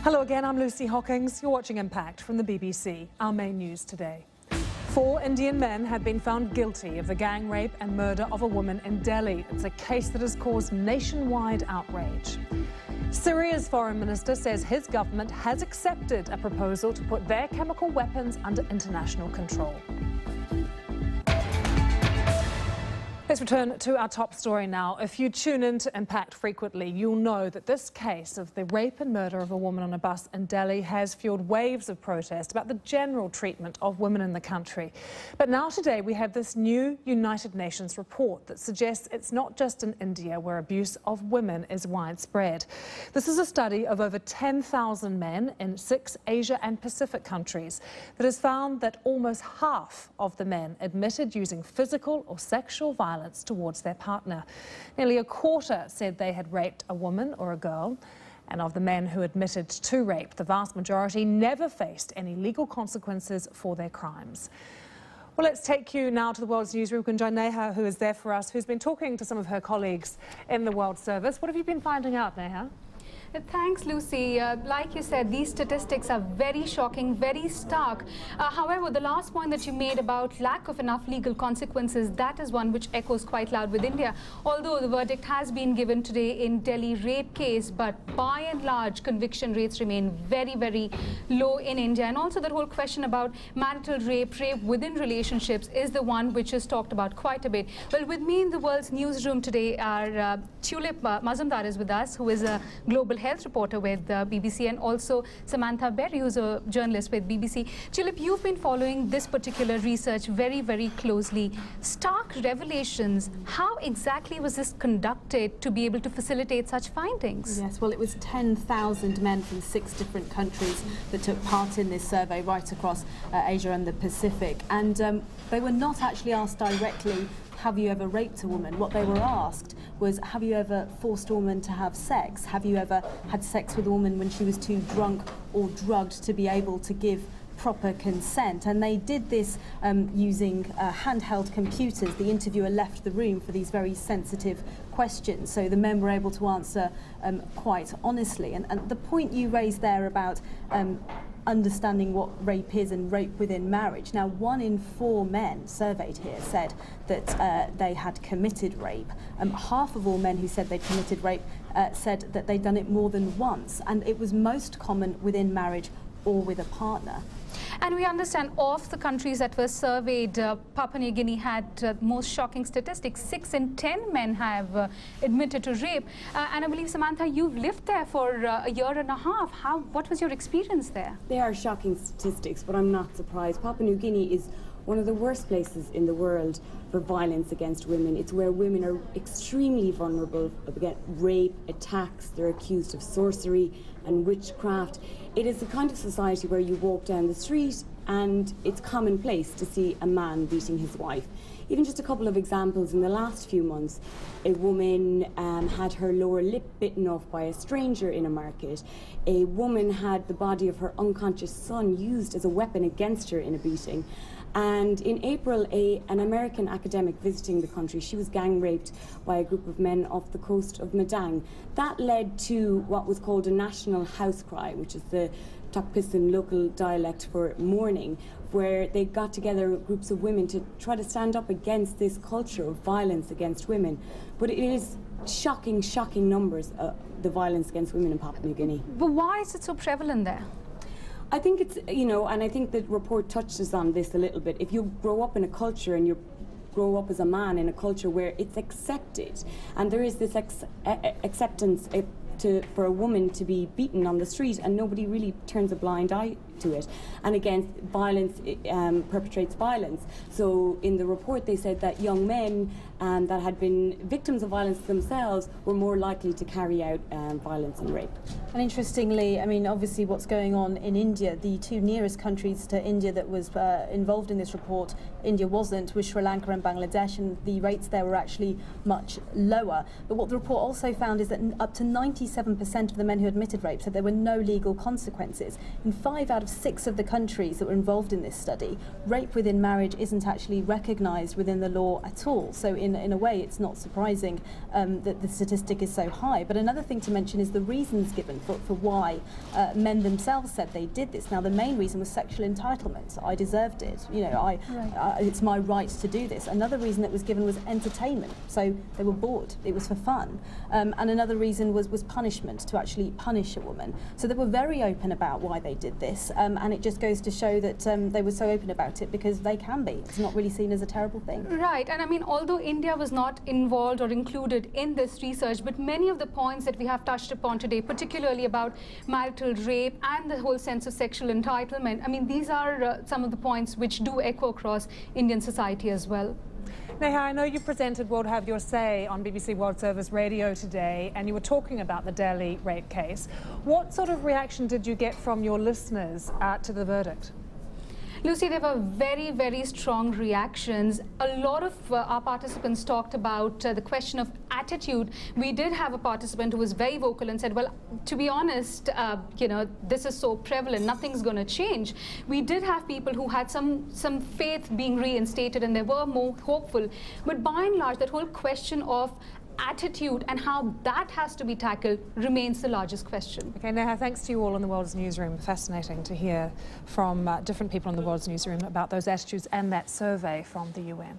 Hello again, I'm Lucy Hockings. You're watching Impact from the BBC. Our main news today. 4 Indian men have been found guilty of the gang rape and murder of a woman in Delhi. It's a case that has caused nationwide outrage. Syria's foreign minister says his government has accepted a proposal to put their chemical weapons under international control. Let's return to our top story now. If you tune in to Impact frequently, you'll know that this case of the rape and murder of a woman on a bus in Delhi has fueled waves of protest about the general treatment of women in the country. But now today we have this new United Nations report that suggests it's not just in India where abuse of women is widespread. This is a study of over 10,000 men in 6 Asia and Pacific countries that has found that almost half of the men admitted using physical or sexual violence towards their partner. Nearly a quarter said they had raped a woman or a girl. And of the men who admitted to rape, the vast majority never faced any legal consequences for their crimes. Well, let's take you now to the World's Newsroom. We can join Neha, who is there for us, who's been talking to some of her colleagues in the World Service. What have you been finding out, Neha? Thanks, Lucy. Like you said, these statistics are very shocking, very stark. However, the last point that you made about lack of enough legal consequences, that is one which echoes quite loud with India. Although the verdict has been given today in Delhi rape case, but by and large, conviction rates remain very, very low in India. And also that whole question about marital rape, rape within relationships is the one which is talked about quite a bit. Well, with me in the World's Newsroom today are Tulip Mazumdar is with us, who is a global health reporter with BBC, and also Samantha Berry, who's a journalist with BBC. Tulip, you've been following this particular research very, very closely. Stark revelations. How exactly was this conducted to be able to facilitate such findings? Yes, well, it was 10,000 men from 6 different countries that took part in this survey right across Asia and the Pacific. And they were not actually asked directly, have you ever raped a woman? What they were asked was, have you ever forced a woman to have sex? Have you ever had sex with a woman when she was too drunk or drugged to be able to give proper consent? And they did this using handheld computers. The interviewer left the room for these very sensitive questions, so the men were able to answer quite honestly. And the point you raised there about understanding what rape is and rape within marriage. Now, 1 in 4 men surveyed here said that they had committed rape. Half of all men who said they'd committed rape said that they'd done it more than once, and it was most common within marriage or with a partner. And we understand of the countries that were surveyed, Papua New Guinea had most shocking statistics. 6 in 10 men have admitted to rape. And I believe, Samantha, you've lived there for a year and a half. What was your experience there? They are shocking statistics, but I'm not surprised. Papua New Guinea is one of the worst places in the world for violence against women. It's where women are extremely vulnerable against rape, attacks. They're accused of sorcery and witchcraft. It is the kind of society where you walk down the street and it's commonplace to see a man beating his wife. Even just a couple of examples, in the last few months, a woman had her lower lip bitten off by a stranger in a market. A woman had the body of her unconscious son used as a weapon against her in a beating. And in April, an American academic visiting the country, she was gang raped by a group of men off the coast of Madang. That led to what was called a national house cry, which is the Takpisin local dialect for mourning, where they got together groups of women to try to stand up against this culture of violence against women. But it is shocking, shocking numbers, the violence against women in Papua New Guinea. But why is it so prevalent there? I think it's, and I think the report touches on this a little bit. If you grow up in a culture and you grow up as a man in a culture where it's accepted, and there is this acceptance for a woman to be beaten on the street, and nobody really turns a blind eye to it. And again, violence perpetrates violence. So in the report they said that young men that had been victims of violence themselves were more likely to carry out violence and rape. And interestingly, I mean, obviously what's going on in India, the 2 nearest countries to India that was involved in this report, India wasn't, was Sri Lanka and Bangladesh, and the rates there were actually much lower. But what the report also found is that up to 97% of the men who admitted rape said there were no legal consequences. In 5 out of of 6 of the countries that were involved in this study, rape within marriage isn't actually recognised within the law at all. So in a way, it's not surprising that the statistic is so high. But another thing to mention is the reasons given for why men themselves said they did this. Now, the main reason was sexual entitlement. I deserved it. You know, it's my right to do this. Another reason that was given was entertainment. So they were bored. It was for fun. And another reason was punishment, to actually punish a woman. So they were very open about why they did this. And it just goes to show that they were so open about it because they can be. It's not really seen as a terrible thing. Right. And I mean, although India was not involved or included in this research, but many of the points that we have touched upon today, particularly about marital rape and the whole sense of sexual entitlement, I mean, these are some of the points which do echo across Indian society as well. Neha, I know you presented World Have Your Say on BBC World Service Radio today, and you were talking about the Delhi rape case. What sort of reaction did you get from your listeners to the verdict? Lucy, there were very, very strong reactions. A lot of our participants talked about the question of attitude. We did have a participant who was very vocal and said, well, to be honest, you know, this is so prevalent, nothing's going to change. We did have people who had some faith being reinstated, and they were more hopeful. But by and large, that whole question of attitude and how that has to be tackled remains the largest question. Okay, Neha, thanks to you all in the World's Newsroom. Fascinating to hear from different people in the World's Newsroom about those attitudes and that survey from the UN.